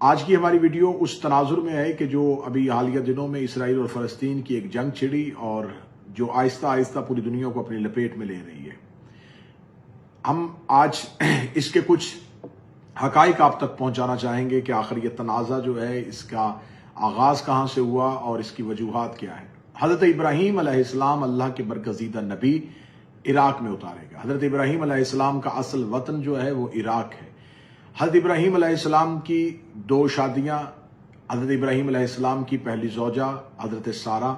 آج کی ہماری ویڈیو اس تناظر میں ہے کہ جو ابھی حالیہ دنوں میں اسرائیل اور فلسطین کی ایک جنگ چھڑی اور جو آہستہ آہستہ پوری دنیا کو اپنی لپیٹ میں لے رہی ہے۔ ہم آج اس کے کچھ حقائق آپ تک پہنچانا چاہیں گے کہ آخر یہ تنازع جو ہے اس کا آغاز کہاں سے ہوا اور اس کی وجوہات کیا ہے۔ حضرت ابراہیم علیہ السلام اللہ کے برگزیدہ نبی عراق میں اتارے گئے۔ حضرت ابراہیم علیہ السلام کا اصل وطن جو ہے وہ عراق ہے۔ حضرت ابراہیم علیہ السلام کی 2 شادیاں، حضرت ابراہیم علیہ السلام کی پہلی زوجہ حضرت سارہ،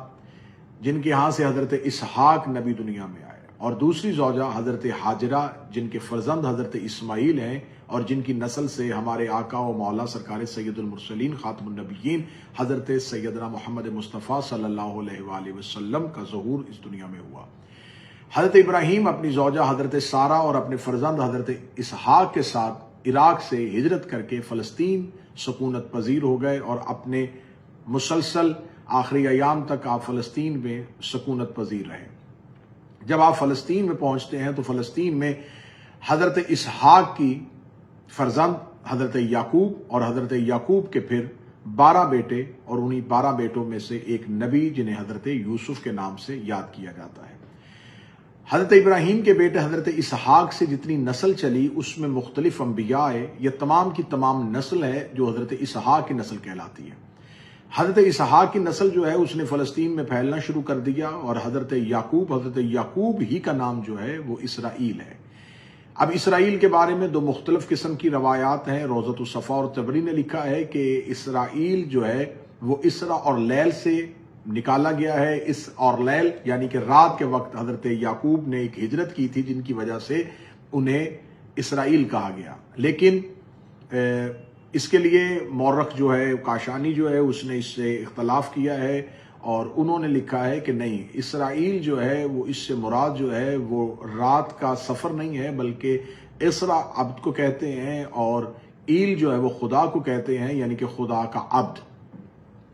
جن کے ہاں سے حضرت اسحاق نبی دنیا میں آئے، اور دوسری زوجہ حضرت ہاجرہ، جن کے فرزند حضرت اسماعیل ہیں اور جن کی نسل سے ہمارے آقا و مولا سرکار سید المرسلین خاتم النبیین حضرت سیدنا محمد مصطفیٰ صلی اللہ علیہ وآلہ وسلم کا ظہور اس دنیا میں ہوا۔ حضرت ابراہیم اپنی زوجہ حضرت سارہ اور اپنے فرزند حضرت اسحاق کے ساتھ عراق سے ہجرت کر کے فلسطین سکونت پذیر ہو گئے اور اپنے مسلسل آخری ایام تک آپ فلسطین میں سکونت پذیر رہے۔ جب آپ فلسطین میں پہنچتے ہیں تو فلسطین میں حضرت اسحاق کی فرزند حضرت یعقوب اور حضرت یعقوب کے پھر 12 بیٹے، اور انہی 12 بیٹوں میں سے ایک نبی جنہیں حضرت یوسف کے نام سے یاد کیا جاتا ہے۔ حضرت ابراہیم کے بیٹے حضرت اسحاق سے جتنی نسل چلی اس میں مختلف انبیاء ہے، یہ تمام کی تمام نسل ہے جو حضرت اسحاق کی نسل کہلاتی ہے۔ حضرت اسحاق کی نسل جو ہے اس نے فلسطین میں پھیلنا شروع کر دیا، اور حضرت یعقوب ہی کا نام جو ہے وہ اسرائیل ہے۔ اب اسرائیل کے بارے میں 2 مختلف قسم کی روایات ہیں۔ روضۃ الصفا اور طبری نے لکھا ہے کہ اسرائیل جو ہے وہ اسرا اور لیل سے نکالا گیا ہے۔ اس اور لیل یعنی کہ رات کے وقت حضرت یعقوب نے ایک ہجرت کی تھی جن کی وجہ سے انہیں اسرائیل کہا گیا، لیکن اس کے لیے مورخ جو ہے کاشانی جو ہے اس نے اس سے اختلاف کیا ہے، اور انہوں نے لکھا ہے کہ نہیں، اسرائیل جو ہے وہ اس سے مراد جو ہے وہ رات کا سفر نہیں ہے، بلکہ اسرا عبد کو کہتے ہیں، اور ایل جو ہے وہ خدا کو کہتے ہیں، یعنی کہ خدا کا عبد۔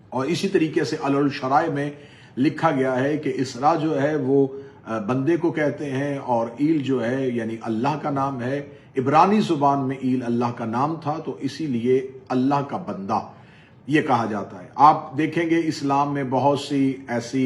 اور اسی طریقے سے الشرائع میں لکھا گیا ہے کہ اسرا جو ہے وہ بندے کو کہتے ہیں، اور ایل جو ہے یعنی اللہ کا نام ہے۔ عبرانی زبان میں ایل اللہ کا نام تھا، تو اسی لیے اللہ کا بندہ یہ کہا جاتا ہے۔ آپ دیکھیں گے اسلام میں بہت سی ایسی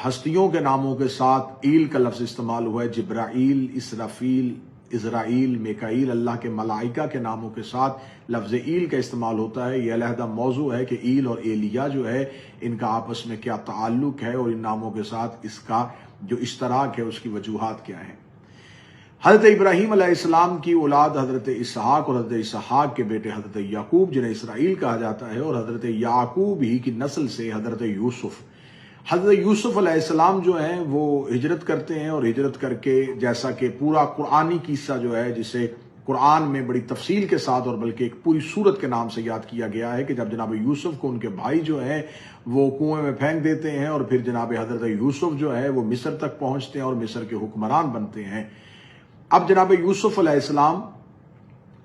ہستیوں کے ناموں کے ساتھ ایل کا لفظ استعمال ہوا ہے۔ جبرائیل، اسرافیل، اسرائیل، میکائیل، اللہ کے ملائکہ کے ناموں کے ساتھ لفظ ایل کا استعمال ہوتا ہے۔ یہ علیحدہ موضوع ہے کہ ایل اور ایلیا جو ہے ان کا آپس میں کیا تعلق ہے، اور ان ناموں کے ساتھ اس کا جو اشتراک ہے اس کی وجوہات کیا ہیں۔ حضرت ابراہیم علیہ السلام کی اولاد حضرت اسحاق اور حضرت اسحاق کے بیٹے حضرت یعقوب جنہیں اسرائیل کہا جاتا ہے، اور حضرت یعقوب ہی کی نسل سے حضرت یوسف۔ حضرت یوسف علیہ السلام جو ہیں وہ ہجرت کرتے ہیں، اور ہجرت کر کے جیسا کہ پورا قرآنی قصہ جو ہے جسے قرآن میں بڑی تفصیل کے ساتھ اور بلکہ ایک پوری سورت کے نام سے یاد کیا گیا ہے کہ جب جناب یوسف کو ان کے بھائی جو ہیں وہ کنویں میں پھینک دیتے ہیں، اور پھر جناب حضرت یوسف جو ہے وہ مصر تک پہنچتے ہیں اور مصر کے حکمران بنتے ہیں۔ اب جناب یوسف علیہ السلام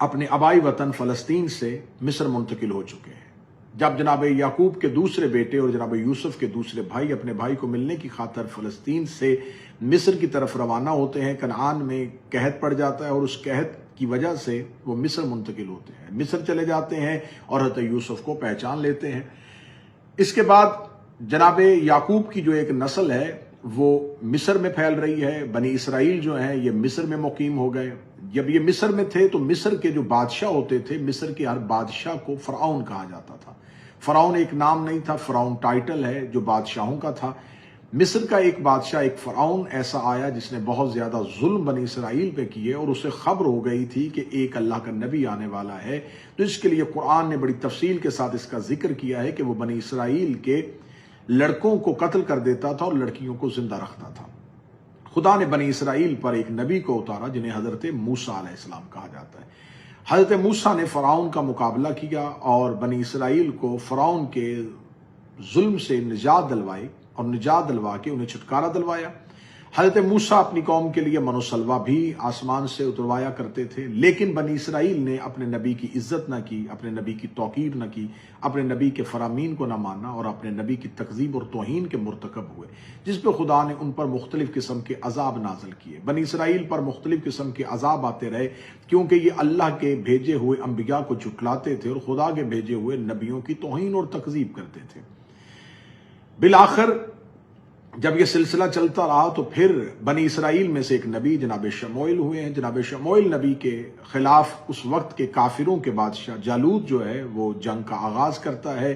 اپنے آبائی وطن فلسطین سے مصر منتقل ہو چکے ہیں۔ جب جناب یعقوب کے دوسرے بیٹے اور جناب یوسف کے دوسرے بھائی اپنے بھائی کو ملنے کی خاطر فلسطین سے مصر کی طرف روانہ ہوتے ہیں، کنعان میں قحط پڑ جاتا ہے، اور اس قحط کی وجہ سے وہ مصر منتقل ہوتے ہیں، مصر چلے جاتے ہیں اور حضرت یوسف کو پہچان لیتے ہیں۔ اس کے بعد جناب یعقوب کی جو ایک نسل ہے وہ مصر میں پھیل رہی ہے۔ بنی اسرائیل جو ہیں یہ مصر میں مقیم ہو گئے۔ جب یہ مصر میں تھے تو مصر کے جو بادشاہ ہوتے تھے، مصر کے ہر بادشاہ کو فرعون کہا جاتا تھا۔ فرعون ایک نام نہیں تھا، فرعون ٹائٹل ہے جو بادشاہوں کا تھا۔ مصر کا ایک بادشاہ، ایک فرعون ایسا آیا جس نے بہت زیادہ ظلم بنی اسرائیل پہ کیے، اور اسے خبر ہو گئی تھی کہ ایک اللہ کا نبی آنے والا ہے، تو اس کے لیے قرآن نے بڑی تفصیل کے ساتھ اس کا ذکر کیا ہے کہ وہ بنی اسرائیل کے لڑکوں کو قتل کر دیتا تھا اور لڑکیوں کو زندہ رکھتا تھا۔ خدا نے بنی اسرائیل پر ایک نبی کو اتارا جنہیں حضرت موسیٰ علیہ السلام کہا جاتا ہے۔ حضرت موسیٰ نے فرعون کا مقابلہ کیا اور بنی اسرائیل کو فرعون کے ظلم سے نجات دلوائی، اور نجات دلوا کے انہیں چھٹکارا دلوایا۔ حضرت موسیٰ اپنی قوم کے لیے منوسلوا بھی آسمان سے اتروایا کرتے تھے، لیکن بنی اسرائیل نے اپنے نبی کی عزت نہ کی، اپنے نبی کی توقیر نہ کی، اپنے نبی کے فرامین کو نہ مانا اور اپنے نبی کی تکذیب اور توہین کے مرتکب ہوئے، جس پہ خدا نے ان پر مختلف قسم کے عذاب نازل کیے۔ بنی اسرائیل پر مختلف قسم کے عذاب آتے رہے کیونکہ یہ اللہ کے بھیجے ہوئے انبیاء کو جھٹلاتے تھے اور خدا کے بھیجے ہوئے نبیوں کی توہین اور تکذیب کرتے تھے۔ بالآخر جب یہ سلسلہ چلتا رہا تو پھر بنی اسرائیل میں سے ایک نبی جناب شموئیل ہوئے ہیں۔ جناب شموئیل نبی کے خلاف اس وقت کے کافروں کے بادشاہ جالوت جو ہے وہ جنگ کا آغاز کرتا ہے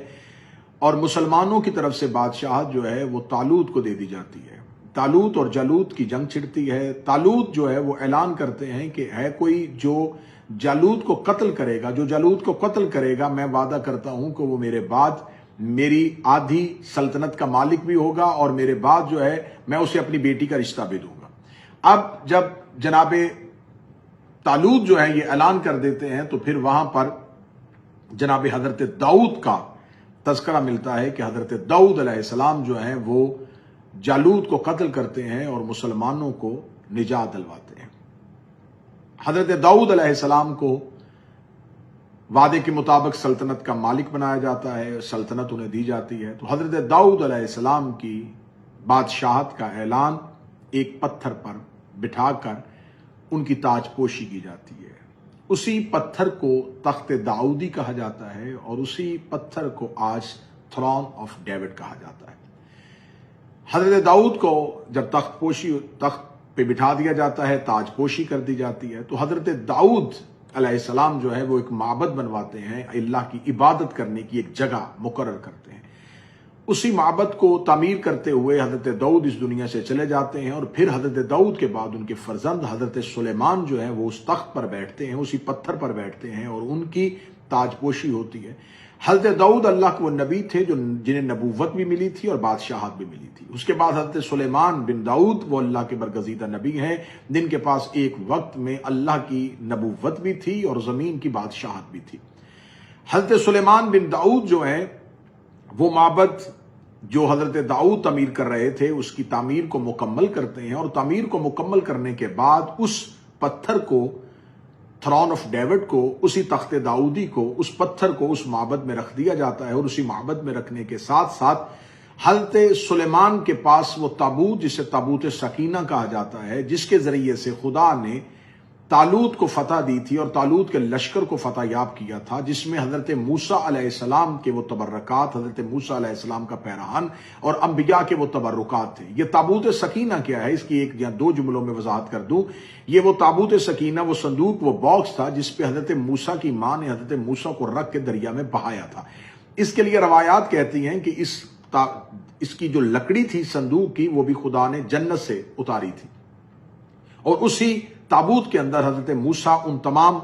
اور مسلمانوں کی طرف سے بادشاہت جو ہے وہ طالوت کو دے دی جاتی ہے۔ طالوت اور جالوت کی جنگ چھڑتی ہے۔ طالوت جو ہے وہ اعلان کرتے ہیں کہ ہے کوئی جو جالوت کو قتل کرے گا، جو جالوت کو قتل کرے گا، میں وعدہ کرتا ہوں کہ وہ میرے بعد میری آدھی سلطنت کا مالک بھی ہوگا اور میرے بعد جو ہے میں اسے اپنی بیٹی کا رشتہ بھی دوں گا۔ اب جب جناب طالوت جو ہے یہ اعلان کر دیتے ہیں تو پھر وہاں پر جناب حضرت داؤد کا تذکرہ ملتا ہے کہ حضرت داؤد علیہ السلام جو ہیں وہ جالوت کو قتل کرتے ہیں اور مسلمانوں کو نجات دلواتے ہیں۔ حضرت داؤد علیہ السلام کو وعدے کے مطابق سلطنت کا مالک بنایا جاتا ہے، سلطنت انہیں دی جاتی ہے۔ تو حضرت داؤد علیہ السلام کی بادشاہت کا اعلان ایک پتھر پر بٹھا کر ان کی تاج پوشی کی جاتی ہے۔ اسی پتھر کو تخت داؤدی کہا جاتا ہے اور اسی پتھر کو آج تھرون آف ڈیوڈ کہا جاتا ہے۔ حضرت داؤد کو جب تخت پہ بٹھا دیا جاتا ہے، تاج پوشی کر دی جاتی ہے، تو حضرت داؤد علیہ السلام جو ہے وہ ایک معبد بنواتے ہیں، اللہ کی عبادت کرنے کی ایک جگہ مقرر کرتے ہیں۔ اسی معبد کو تعمیر کرتے ہوئے حضرت داؤد اس دنیا سے چلے جاتے ہیں اور پھر حضرت داؤد کے بعد ان کے فرزند حضرت سلیمان جو ہے وہ اس تخت پر بیٹھتے ہیں، اسی پتھر پر بیٹھتے ہیں اور ان کی تاج پوشی ہوتی ہے۔ حضرت داؤد اللہ کے وہ نبی تھے جو جنہیں نبوت بھی ملی تھی اور بادشاہت بھی ملی تھی۔ اس کے بعد حضرت سلیمان بن داؤد وہ اللہ کے برگزیدہ نبی ہیں جن کے پاس ایک وقت میں اللہ کی نبوت بھی تھی اور زمین کی بادشاہت بھی تھی۔ حضرت سلیمان بن داؤد جو ہیں وہ معبد جو حضرت داؤد تعمیر کر رہے تھے اس کی تعمیر کو مکمل کرتے ہیں اور تعمیر کو مکمل کرنے کے بعد اس پتھر کو، تھرون آف ڈیوڈ کو، اسی تخت داؤدی کو، اس پتھر کو اس معبد میں رکھ دیا جاتا ہے اور اسی معبد میں رکھنے کے ساتھ ساتھ حضرت سلیمان کے پاس وہ تابوت جسے تابوت سکینہ کہا جاتا ہے، جس کے ذریعے سے خدا نے طالوت کو فتح دی تھی اور طالوت کے لشکر کو فتح یاب کیا تھا، جس میں حضرت موسیٰ علیہ السلام کے وہ تبرکات، حضرت موسیٰ علیہ السلام کا پیراہن اور انبیاء کے وہ تبرکات تھے۔ یہ تابوت سکینہ کیا ہے، اس کی ایک یا دو جملوں میں وضاحت کر دوں۔ یہ وہ تابوت سکینہ، وہ صندوق، وہ باکس تھا جس پہ حضرت موسیٰ کی ماں نے حضرت موسیٰ کو رکھ کے دریا میں بہایا تھا۔ اس کے لیے روایات کہتی ہیں کہ اس کی جو لکڑی تھی صندوق کی وہ بھی خدا نے جنت سے اتاری تھی اور اسی تابوت کے اندر حضرت موسیٰ ان تمام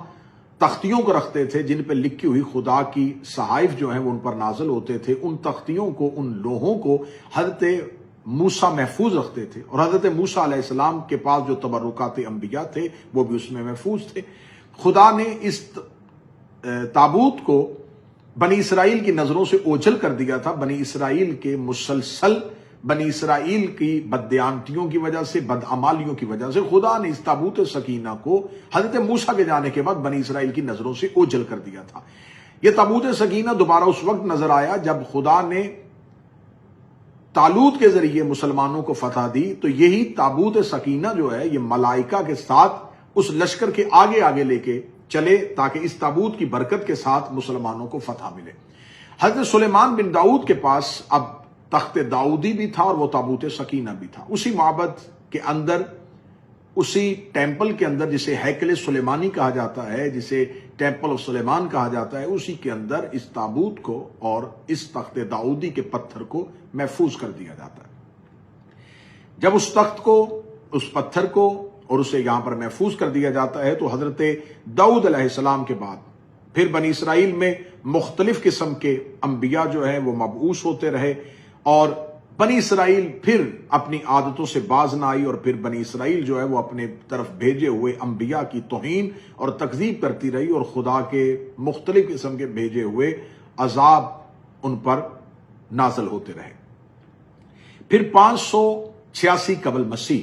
تختیوں کو رکھتے تھے جن پہ لکھی ہوئی خدا کی صحائف جو ہیں وہ ان پر نازل ہوتے تھے۔ ان تختیوں کو، ان لوحوں کو حضرت موسیٰ محفوظ رکھتے تھے اور حضرت موسیٰ علیہ السلام کے پاس جو تبرکات انبیاء تھے وہ بھی اس میں محفوظ تھے۔ خدا نے اس تابوت کو بنی اسرائیل کی نظروں سے اوجھل کر دیا تھا۔ بنی اسرائیل کے مسلسل بنی اسرائیل کی بددیانتیوں کی وجہ سے، بدعمالیوں کی وجہ سے خدا نے اس تابوت سکینہ کو حضرت موسیٰ کے جانے کے بعد بنی اسرائیل کی نظروں سے اوجھل کر دیا تھا۔ یہ تابوت سکینہ دوبارہ اس وقت نظر آیا جب خدا نے طالوت کے ذریعے مسلمانوں کو فتح دی، تو یہی تابوت سکینہ جو ہے یہ ملائکہ کے ساتھ اس لشکر کے آگے آگے لے کے چلے تاکہ اس تابوت کی برکت کے ساتھ مسلمانوں کو فتح ملے۔ حضرت سلیمان بن داؤد کے پاس اب تخت داؤدی بھی تھا اور وہ تابوت سکینہ بھی تھا۔ اسی معبد کے اندر، اسی ٹیمپل کے اندر جسے ہیکل سلیمانی کہا جاتا ہے، جسے ٹیمپل آف سلیمان کہا جاتا ہے، اسی کے اندر اس تابوت کو اور اس تخت داؤدی کے پتھر کو محفوظ کر دیا جاتا ہے۔ جب اس تخت کو، اس پتھر کو اور اسے یہاں پر محفوظ کر دیا جاتا ہے تو حضرت داؤد علیہ السلام کے بعد پھر بنی اسرائیل میں مختلف قسم کے انبیاء جو ہیں وہ مبعوث ہوتے رہے اور بنی اسرائیل پھر اپنی عادتوں سے باز نہ آئی اور پھر بنی اسرائیل جو ہے وہ اپنے طرف بھیجے ہوئے انبیاء کی توہین اور تکذیب کرتی رہی اور خدا کے مختلف قسم کے بھیجے ہوئے عذاب ان پر نازل ہوتے رہے۔ پھر 586 قبل مسیح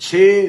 6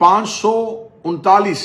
539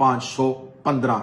515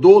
2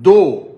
2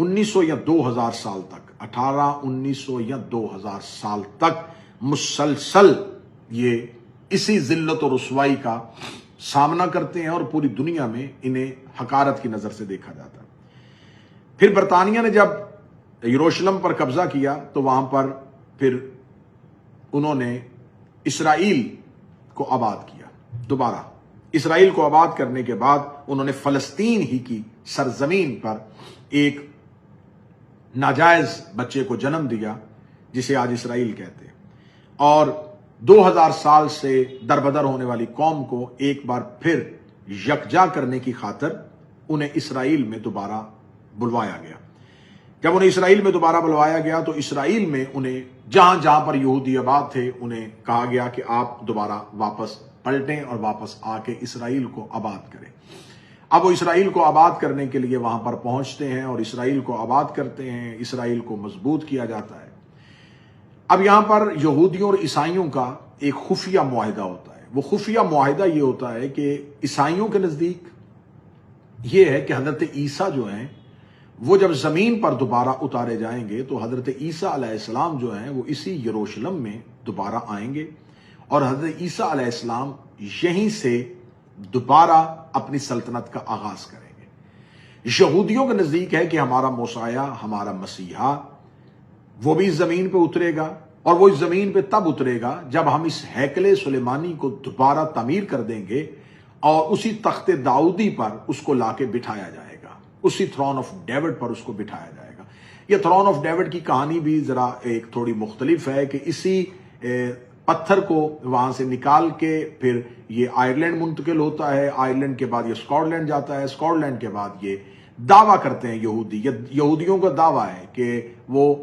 1900 یا 2000 سال تک 1900 یا 2000 سال تک مسلسل یہ اسی ذلت و رسوائی کا سامنا کرتے ہیں اور پوری دنیا میں انہیں حقارت کی نظر سے دیکھا جاتا ہے۔ پھر برطانیہ نے جب یروشلم پر قبضہ کیا تو وہاں پر پھر انہوں نے اسرائیل کو آباد کیا دوبارہ۔ اسرائیل کو آباد کرنے کے بعد انہوں نے فلسطین ہی کی سرزمین پر ایک ناجائز بچے کو جنم دیا جسے آج اسرائیل کہتے ہیں، اور 2000 سال سے دربدر ہونے والی قوم کو ایک بار پھر یکجا کرنے کی خاطر انہیں اسرائیل میں دوبارہ بلوایا گیا۔ جب انہیں اسرائیل میں دوبارہ بلوایا گیا تو اسرائیل میں انہیں جہاں جہاں پر یہودی آباد تھے انہیں کہا گیا کہ آپ دوبارہ واپس پلٹیں اور واپس آ کے اسرائیل کو آباد کریں۔ اب وہ اسرائیل کو آباد کرنے کے لیے وہاں پر پہنچتے ہیں اور اسرائیل کو آباد کرتے ہیں، اسرائیل کو مضبوط کیا جاتا ہے۔ اب یہاں پر یہودیوں اور عیسائیوں کا ایک خفیہ معاہدہ ہوتا ہے۔ وہ خفیہ معاہدہ یہ ہوتا ہے کہ عیسائیوں کے نزدیک یہ ہے کہ حضرت عیسیٰ جو ہیں وہ جب زمین پر دوبارہ اتارے جائیں گے تو حضرت عیسیٰ علیہ السلام جو ہیں وہ اسی یروشلم میں دوبارہ آئیں گے اور حضرت عیسیٰ علیہ السلام یہیں سے دوبارہ اپنی سلطنت کا آغاز کریں گے۔ یہودیوں کے نزدیک ہے کہ ہمارا موسیٰ، ہمارا مسیحا وہ بھی زمین پہ اترے گا، اور وہ اس زمین پہ تب اترے گا جب ہم اس ہیکل سلیمانی کو دوبارہ تعمیر کر دیں گے اور اسی تخت داؤدی پر اس کو لا کے بٹھایا جائے گا، اسی تھرون آف ڈیوڈ پر اس کو بٹھایا جائے گا۔ یہ تھرون آف ڈیوڈ کی کہانی بھی ذرا ایک تھوڑی مختلف ہے کہ اسی پتھر کو وہاں سے نکال کے پھر یہ آئرلینڈ منتقل ہوتا ہے، آئرلینڈ کے بعد یہ اسکاٹ لینڈ جاتا ہے، اسکاٹ لینڈ کے بعد یہ دعویٰ کرتے ہیں یہودیوں کا دعویٰ ہے کہ وہ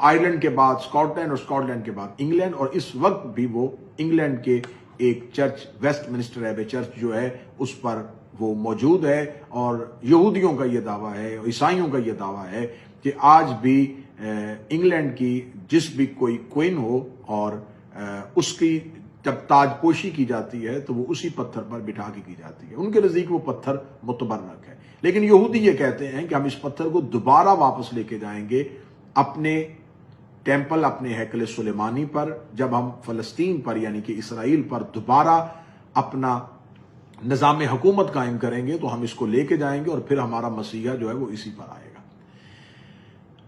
آئرلینڈ کے بعد اسکاٹ لینڈ اور اسکاٹ لینڈ کے بعد انگلینڈ، اور اس وقت بھی وہ انگلینڈ کے ایک church Westminster Abbey church جو ہے اس پر وہ موجود ہے، اور یہودیوں کا یہ دعویٰ ہے، عیسائیوں کا یہ دعویٰ ہے کہ آج بھی انگلینڈ کی جس بھی کوئی کوئن ہو اور اس کی جب تاج پوشی کی جاتی ہے تو وہ اسی پتھر پر بٹھا کے کی جاتی ہے۔ ان کے نزدیک وہ پتھر متبرک ہے، لیکن یہودی یہ کہتے ہیں کہ ہم اس پتھر کو دوبارہ واپس لے کے جائیں گے اپنے ٹیمپل، اپنے ہیکل سلیمانی پر، جب ہم فلسطین پر یعنی کہ اسرائیل پر دوبارہ اپنا نظام حکومت قائم کریں گے تو ہم اس کو لے کے جائیں گے اور پھر ہمارا مسیحا جو ہے وہ اسی پر آئے گا۔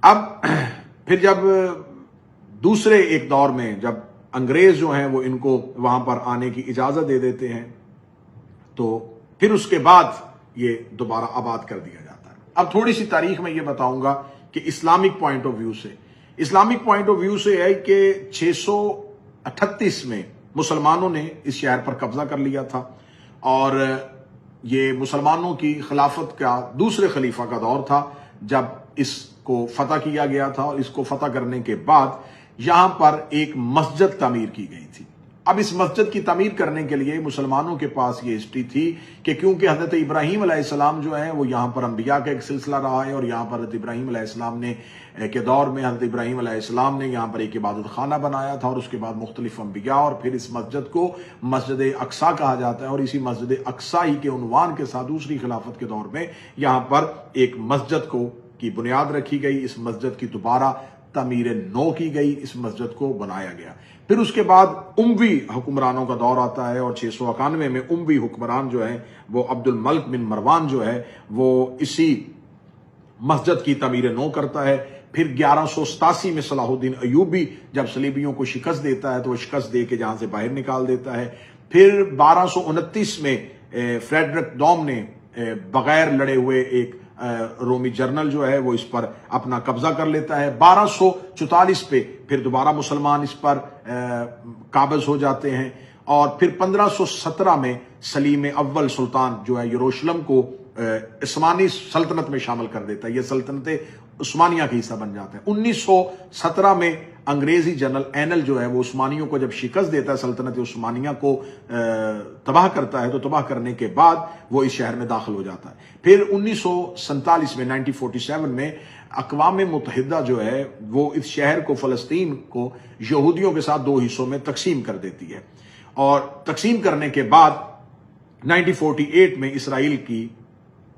اب پھر جب دوسرے ایک دور میں جب انگریز جو ہیں وہ ان کو وہاں پر آنے کی اجازت دے دیتے ہیں تو پھر اس کے بعد یہ دوبارہ آباد کر دیا جاتا ہے۔ اب تھوڑی سی تاریخ میں یہ بتاؤں گا کہ اسلامک پوائنٹ آف ویو سے ہے کہ 638 میں مسلمانوں نے اس شہر پر قبضہ کر لیا تھا، اور یہ مسلمانوں کی خلافت کا دوسرے خلیفہ کا دور تھا جب اس کو فتح کیا گیا تھا، اور اس کو فتح کرنے کے بعد یہاں پر ایک مسجد تعمیر کی گئی تھی۔ اب اس مسجد کی تعمیر کرنے کے لیے مسلمانوں کے پاس یہ ہسٹری تھی کہ کیونکہ حضرت ابراہیم علیہ السلام جو ہیں وہ یہاں پر انبیاء کا ایک سلسلہ رہا ہے، اور یہاں پر حضرت ابراہیم علیہ السلام نے کے دور میں حضرت ابراہیم علیہ السلام نے یہاں پر ایک عبادت خانہ بنایا تھا، اور اس کے بعد مختلف انبیاء، اور پھر اس مسجد کو مسجد اقصیٰ کہا جاتا ہے، اور اسی مسجد اقصیٰ ہی کے عنوان کے ساتھ دوسری خلافت کے دور میں یہاں پر ایک مسجد کی بنیاد رکھی گئی، اس مسجد کی دوبارہ تعمیر نو کی گئی، اس مسجد کو بنایا گیا۔ پھر اس کے بعد اموی حکمرانوں کا دور آتا ہے، اور 691 میں اموی حکمران جو ہیں وہ عبد الملک بن مروان جو ہے وہ اسی مسجد کی تعمیر نو کرتا ہے۔ پھر 1187 میں صلاح الدین ایوبی جب صلیبیوں کو شکست دیتا ہے تو وہ شکست دے کے جہاں سے باہر نکال دیتا ہے۔ پھر 1229 میں فریڈرک دوم نے بغیر لڑے ہوئے ایک رومی جرنل جو ہے وہ اس پر اپنا قبضہ کر لیتا ہے۔ 1244 پہ پھر دوبارہ مسلمان اس پر قابض ہو جاتے ہیں، اور پھر 1517 میں سلیم اول سلطان جو ہے یروشلم کو عثمانی سلطنت میں شامل کر دیتا ہے، یہ سلطنت عثمانیہ کا حصہ بن جاتا ہے۔ 1917 میں انگریزی جنرل اینل جو ہے وہ عثمانیوں کو جب شکست دیتا ہے، سلطنت عثمانیہ کو تباہ کرتا ہے، تو تباہ کرنے کے بعد وہ اس شہر میں داخل ہو جاتا ہے۔ پھر 1947 میں 1947 میں اقوام متحدہ جو ہے وہ اس شہر کو، فلسطین کو، یہودیوں کے ساتھ 2 حصوں میں تقسیم کر دیتی ہے، اور تقسیم کرنے کے بعد 1948 میں اسرائیل کی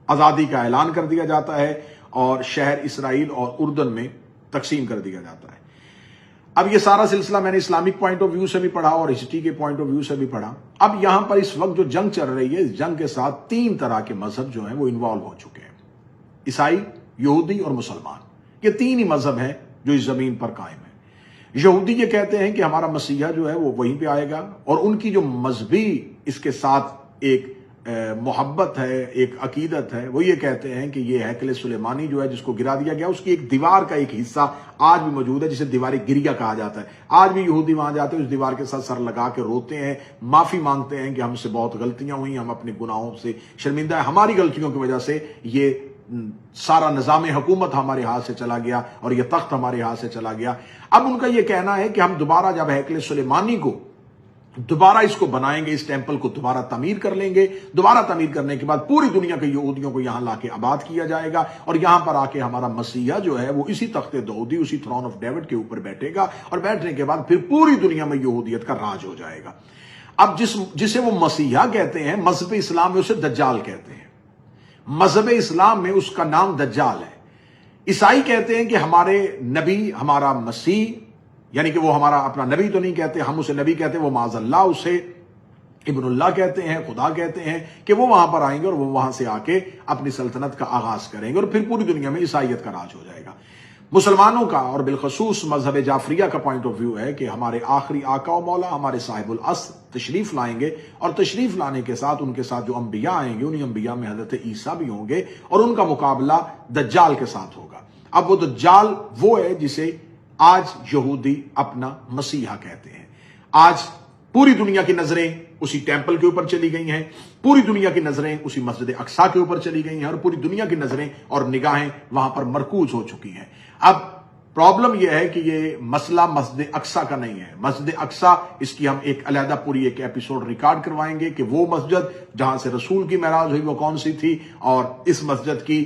آزادی کا اعلان کر دیا جاتا ہے، اور شہر اسرائیل اور اردن میں تقسیم کر دیا جاتا ہے۔ اب یہ سارا سلسلہ میں نے اسلامک پوائنٹ آف ویو سے بھی پڑھا اور ہسٹری کے پوائنٹ آف ویو سے بھی پڑھا۔ اب یہاں پر اس وقت جو جنگ چل رہی ہے، اس جنگ کے ساتھ 3 طرح کے مذہب جو ہیں وہ انوالو ہو چکے ہیں، عیسائی، یہودی اور مسلمان۔ یہ 3 ہی مذہب ہیں جو اس زمین پر قائم ہیں۔ یہودی یہ کہتے ہیں کہ ہمارا مسیحا جو ہے وہ وہیں پہ آئے گا، اور ان کی جو مذہبی اس کے ساتھ ایک محبت ہے، ایک عقیدت ہے، وہ یہ کہتے ہیں کہ یہ ہیکل سلیمانی جو ہے جس کو گرا دیا گیا، اس کی ایک دیوار کا ایک حصہ آج بھی موجود ہے، جسے دیوار گریا کہا جاتا ہے۔ آج بھی یہودی وہاں جاتے ہیں، اس دیوار کے ساتھ سر لگا کے روتے ہیں، معافی مانگتے ہیں کہ ہم سے بہت غلطیاں ہوئی، ہم اپنے گناہوں سے شرمندہ ہیں، ہماری غلطیوں کی وجہ سے یہ سارا نظام حکومت ہمارے ہاتھ سے چلا گیا اور یہ تخت ہمارے ہاتھ سے چلا گیا۔ اب ان کا یہ کہنا ہے کہ ہم دوبارہ جب ہیکل سلیمانی کو دوبارہ اس کو بنائیں گے، اس ٹیمپل کو دوبارہ تعمیر کر لیں گے، دوبارہ تعمیر کرنے کے بعد پوری دنیا کے یہودیوں کو یہاں لا کے آباد کیا جائے گا، اور یہاں پر آ کے ہمارا مسیحا جو ہے وہ اسی تخت داؤدی، اسی تھرون آف ڈیوڈ کے اوپر بیٹھے گا، اور بیٹھنے کے بعد پھر پوری دنیا میں یہودیت کا راج ہو جائے گا۔ اب جسے وہ مسیحا کہتے ہیں، مذہب اسلام میں اسے دجال کہتے ہیں، مذہب اسلام میں اس کا نام دجال ہے۔ عیسائی کہتے ہیں کہ ہمارے نبی، ہمارا مسیح، یعنی کہ وہ ہمارا اپنا نبی تو نہیں کہتے، ہم اسے نبی کہتے ہیں، وہ معاذ اللہ اسے ابن اللہ کہتے ہیں، خدا کہتے ہیں، کہ وہ وہاں پر آئیں گے اور وہ وہاں سے آ کے اپنی سلطنت کا آغاز کریں گے، اور پھر پوری دنیا میں عیسائیت کا راج ہو جائے گا۔ مسلمانوں کا اور بالخصوص مذہب جعفریہ کا پوائنٹ آف ویو ہے کہ ہمارے آخری آقا و مولا، ہمارے صاحب العصر تشریف لائیں گے، اور تشریف لانے کے ساتھ ان کے ساتھ جو انبیاء آئیں گے، انہی انبیاء میں حضرت عیسیٰ بھی ہوں گے، اور ان کا مقابلہ دجال کے ساتھ ہوگا۔ اب وہ دجال وہ ہے جسے آج یہودی اپنا مسیحا کہتے ہیں۔ آج پوری دنیا کی نظریں اسی ٹیمپل کے اوپر چلی گئی ہیں، پوری دنیا کی نظریں اسی مسجد اقصیٰ کے اوپر چلی گئی ہیں، اور پوری دنیا کی نظریں اور نگاہیں وہاں پر مرکوز ہو چکی ہیں۔ اب پرابلم یہ ہے کہ یہ مسئلہ مسجد اقصیٰ کا نہیں ہے۔ مسجد اقصیٰ، اس کی ہم ایک علیحدہ پوری ایک ایپیسوڈ ریکارڈ کروائیں گے کہ وہ مسجد جہاں سے رسول کی معراج ہوئی وہ کون سی تھی، اور اس مسجد کی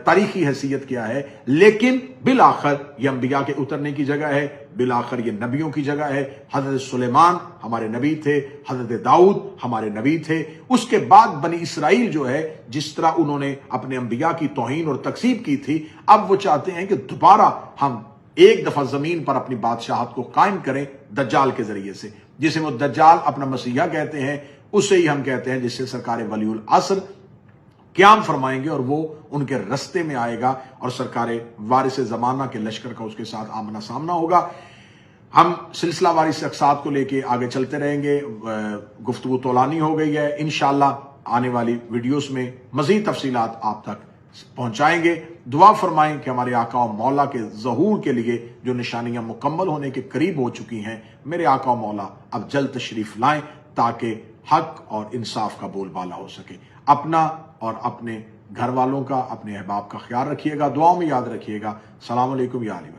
تاریخی حیثیت کیا ہے۔ لیکن بالآخر یہ انبیاء کے اترنے کی جگہ ہے، بالآخر یہ نبیوں کی جگہ ہے۔ حضرت سلیمان ہمارے نبی تھے، حضرت داؤد ہمارے نبی تھے۔ اس کے بعد بنی اسرائیل جو ہے، جس طرح انہوں نے اپنے انبیاء کی توہین اور تکذیب کی تھی، اب وہ چاہتے ہیں کہ دوبارہ ہم ایک دفعہ زمین پر اپنی بادشاہت کو قائم کریں دجال کے ذریعے سے، جسے وہ دجال اپنا مسیحا کہتے ہیں، اسے ہی ہم کہتے ہیں جس سے سرکار ولی العصر قیام فرمائیں گے، اور وہ ان کے رستے میں آئے گا، اور سرکار وارث زمانہ کے لشکر کا اس کے ساتھ آمنا سامنا ہوگا۔ ہم سلسلہ وارث اقساط کو لے کے آگے چلتے رہیں گے۔ گفتگو طولانی ہو گئی ہے، انشاءاللہ آنے والی ویڈیوز میں مزید تفصیلات آپ تک پہنچائیں گے۔ دعا فرمائیں کہ ہمارے آقا و مولا کے ظہور کے لیے جو نشانیاں مکمل ہونے کے قریب ہو چکی ہیں، میرے آقا و مولا اب جلد تشریف لائیں تاکہ حق اور انصاف کا بول بالا ہو سکے۔ اپنا اور اپنے گھر والوں کا، اپنے احباب کا خیال رکھیے گا، دعاؤں میں یاد رکھیے گا۔ السلام علیکم یا علی